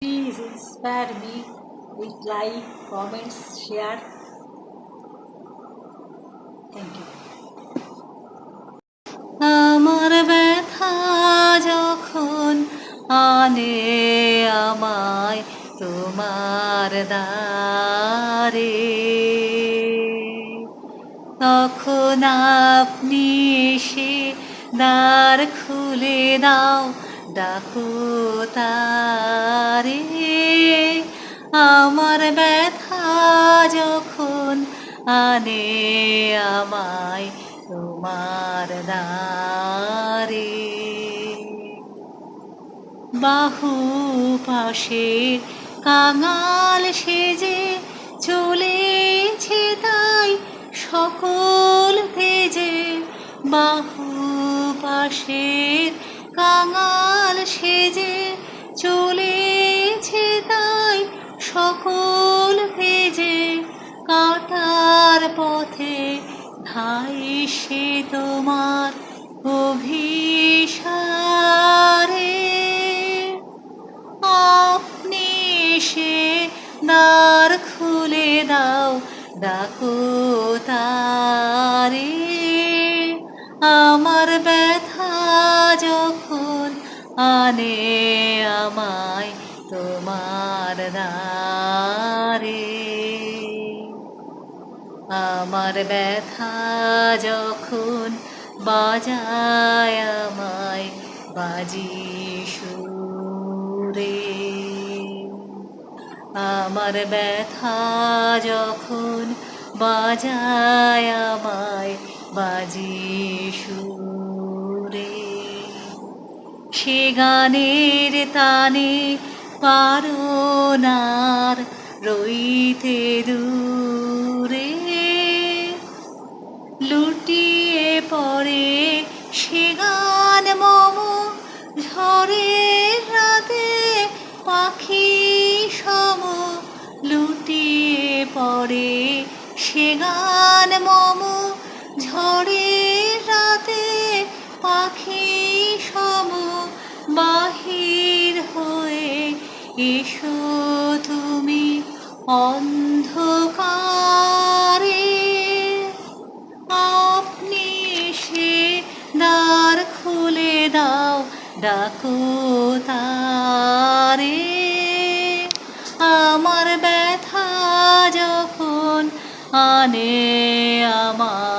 Please inspire me with like, comments, share. Thank you. আমার ব্যথা যখন আনে আমায় তোমার দ্বারে, তখন আপনি এসে দ্বার খুলে দাও, ডাকো তারে। আমার ব্যথা যখন আনে আমায় তোমার দ্বারে, বাহু পাশে কাঙাল সেজে চলেছে তাই সকল তেজে। বাহু পাশের কাঙাল সেজে চলেছে তাই সকল তেজে। কাটার পথে ধাই সে তোমার অভিসারে, আপনি এসে দ্বার খুলে দাও, ডাকো তারে। আমার ব্যথা যখন আনে আমায় তোমার দ্বারে, আমার ব্যথা যখন বাজায় আমায় বাজি সুরে, আমার ব্যথা যখন বাজায় আমায় বাজি সুরে, সে গানের তানে পারনার রইতে দূরে। লুটিয়ে পড়ে সে গান মম ঝড়ের রাতে পাখি সম। লুটিয়ে পড়ে সে গান মম ঝড়ের রাতে পাখি সম। বাহির হয়ে এসো তুমি অন্ধকারে, আপনি এসে দ্বার খুলে দাও, ডাকো তারে। আমার ব্যথা যখন আনে আমার